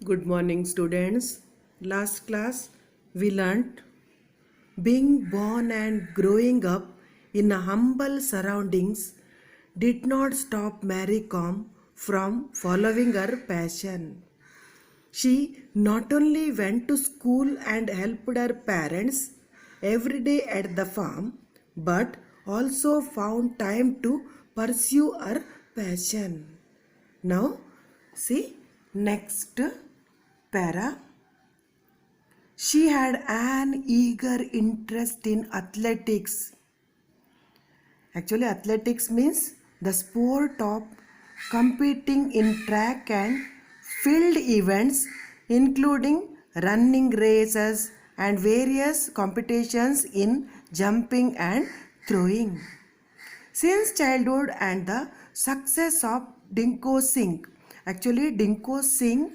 Good morning, students. Last class we learnt being born and growing up in humble surroundings did not stop Mary Kom from following her passion. She not only went to school and helped her parents every day at the farm, but also found time to pursue her passion. Now, see next para. She had an eager interest in athletics. Actually, athletics means the sport of competing in track and field events, including running races and various competitions in jumping and throwing. Since childhood and the success of Dinko Singh, actually Dinko Singh,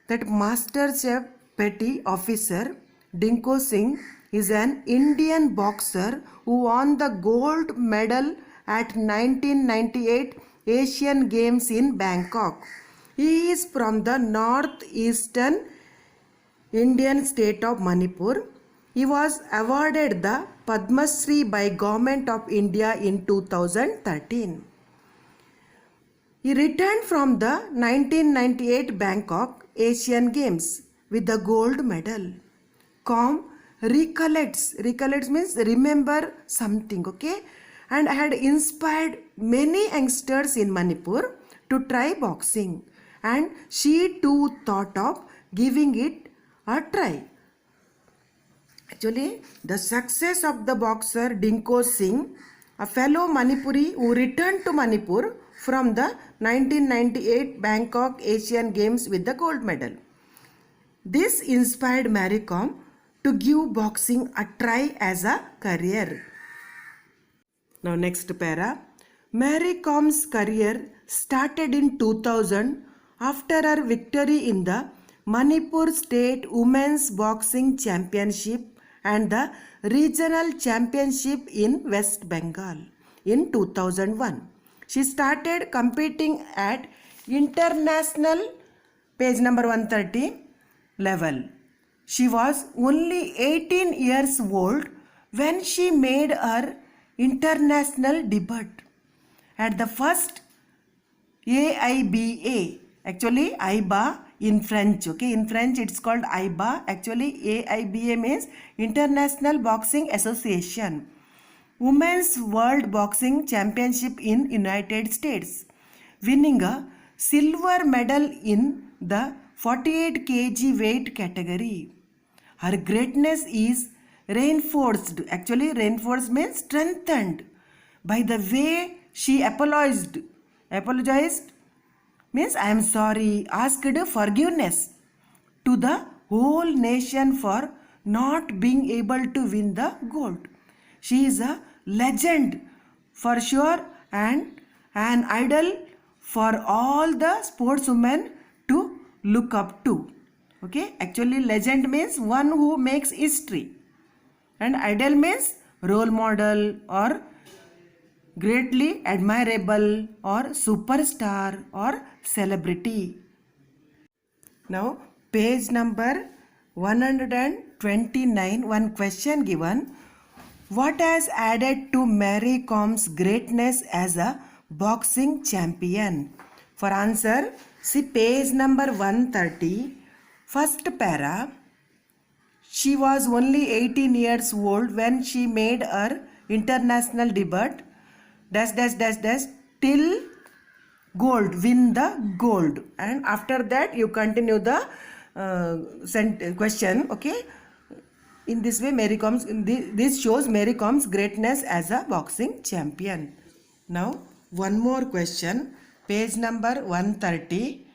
that Master Chef Petty Officer Dinko Singh is an Indian boxer who won the gold medal at 1998 Asian Games in Bangkok. He is from the northeastern Indian state of Manipur. He was awarded the Padma Shri by Government of India in 2013. He returned from the 1998 Bangkok Asian Games with the gold medal. Com recollects means remember something, okay, and had inspired many youngsters in Manipur to try boxing, and she too thought of giving it a try. Actually, the success of the boxer Dinko Singh, a fellow Manipuri who returned to Manipur from the 1998 Bangkok Asian Games with the gold medal. This inspired Mary Kom to give boxing a try as a career. Now next para. Mary Kom's career started in 2000 after her victory in the Manipur State Women's Boxing Championship and the Regional Championship in West Bengal in 2001. She started competing at international, page number 130, level. She was only 18 years old when she made her international debut at the first AIBA, actually AIBA in French, okay, in French it's called AIBA, actually AIBA means International Boxing Association, Women's World Boxing Championship in United States, winning a silver medal in the 48 kg weight category. Her greatness is reinforced, actually reinforced means strengthened, by the way she apologized means I am sorry, asked forgiveness to the whole nation for not being able to win the gold. She is a legend for sure and an idol for all the sportswomen to look up to. Okay, actually legend means one who makes history and idol means role model or greatly admirable or superstar or celebrity. Now page number 129, one question given. What has added to Mary Kom's greatness as a boxing champion? For answer, see page number 130, first para. She was only 18 years old when she made her international debut, till gold, win the gold, and after that you continue the question, okay. In this way Mary Kom's, this shows Mary Kom's greatness as a boxing champion. Now one more question, page number 130.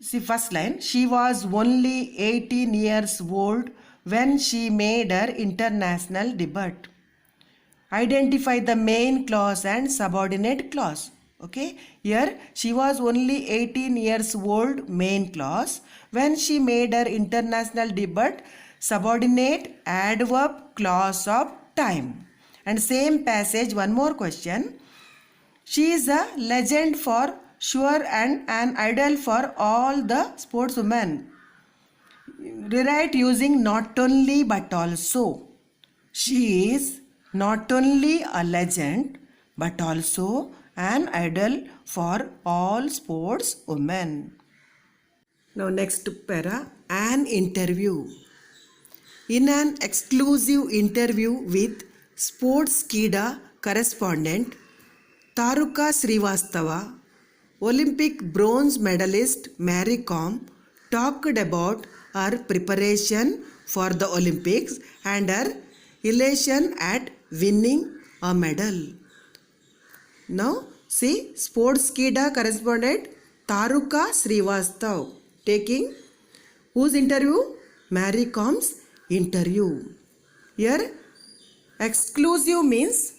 See first line, she was only 18 years old when she made her international debut. Identify the main clause and subordinate clause. Okay, here she was only 18 years old, main clause. When she made her international debut, subordinate adverb clause of time. And same passage, one more question. She is a legend for sure and an idol for all the sportswomen. Rewrite using not only but also. She is not only a legend but also an idol for all sports women. Now next para, an interview. In an exclusive interview with Sportskeeda correspondent Taruka Srivastava, Olympic bronze medalist Mary Kom talked about her preparation for the Olympics and her elation at winning a medal. Now see Sportskeeda correspondent Taruka Srivastav taking whose interview? Mary Kom's interview. Here exclusive means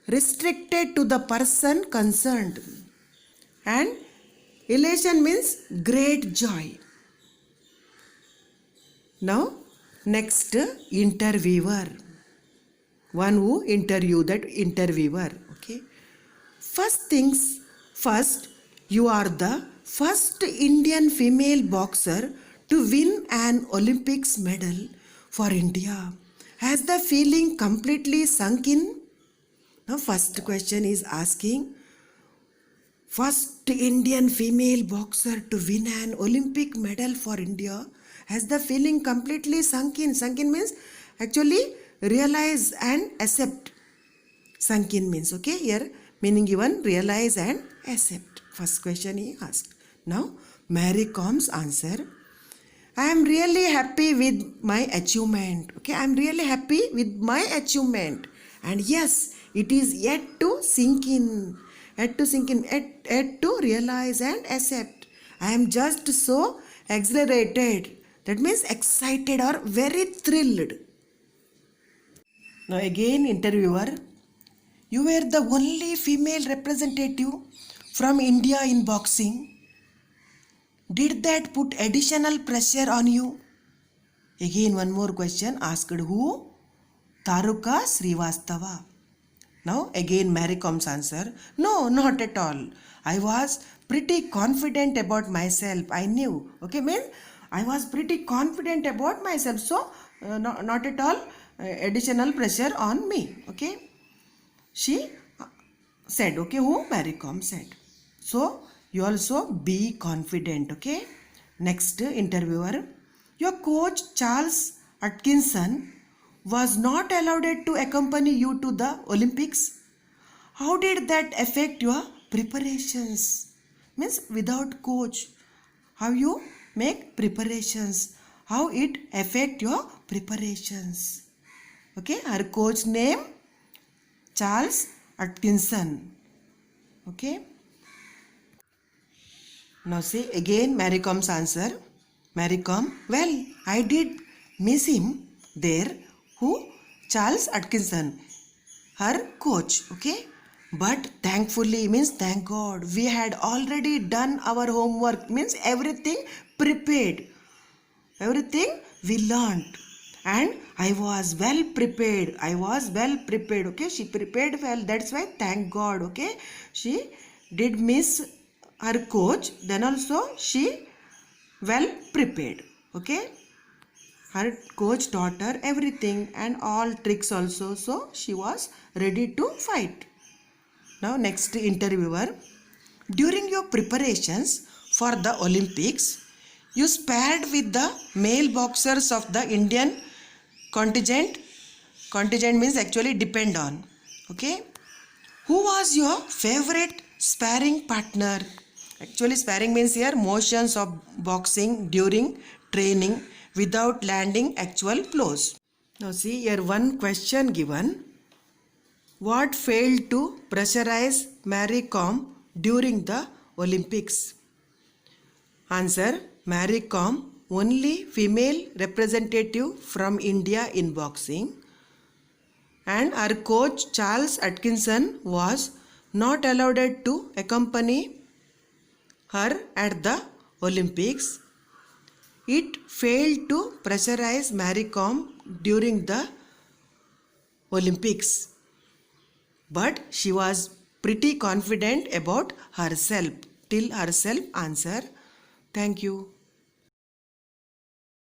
restricted to the person concerned, and elation means great joy. Now next, interviewer, one who interview, that interviewer. Okay, first things first, you are the first Indian female boxer to win an Olympics medal for India. Has the feeling completely sunk in? Now first question is asking, first Indian female boxer to win an Olympic medal for India. Has the feeling completely sunk in? Sunk in means actually realize and accept. Sunk in means, okay, here meaning given realize and accept. First question he asked. Now Mary Kom's answer, I am really happy with my achievement. Okay, I am really happy with my achievement. And yes, it is yet to sink in. Yet to realize and accept. I am just so exhilarated. That means excited or very thrilled. Now again interviewer, you were the only female representative from India in boxing. Did that put additional pressure on you? Again one more question asked who? Taruka Srivastava. Now again Mary Kom's answer, no, not at all. I was pretty confident about myself. I knew. Okay, means I was pretty confident about myself. So not at all additional pressure on me. Okay. She said, okay, who? Mary Kom said. So you also be confident. Okay. Next interviewer, your coach Charles Atkinson was not allowed to accompany you to the Olympics. How did that affect your preparations? Means without coach, how you make preparations? How it affect your preparations? Okay, her coach name Charles Atkinson. Okay. Now see again Mary Kom's answer. Mary Kom, well, I did miss him there. Who? Charles Atkinson, her coach. Okay, but thankfully means thank God we had already done our homework, means everything prepared, everything we learned, and I was well prepared. Okay, she prepared well, that's why thank God. Okay, she did miss her coach, then also she well prepared. Okay, her coach taught her everything and all tricks also, so she was ready to fight. Now next interviewer, during your preparations for the Olympics, you sparred with the male boxers of the Indian contingent. Contingent means actually depend on. Okay, who was your favorite sparring partner? Actually sparring means here motions of boxing during training without landing actual blows. Now see here one question given. What failed to pressurize Mary Kom during the Olympics? Answer, Mary Kom, only female representative from India in boxing, and her coach Charles Atkinson was not allowed to accompany her at the Olympics. It failed to pressurize Mary Kom during the Olympics, but she was pretty confident about herself. till herself answer. Thank you.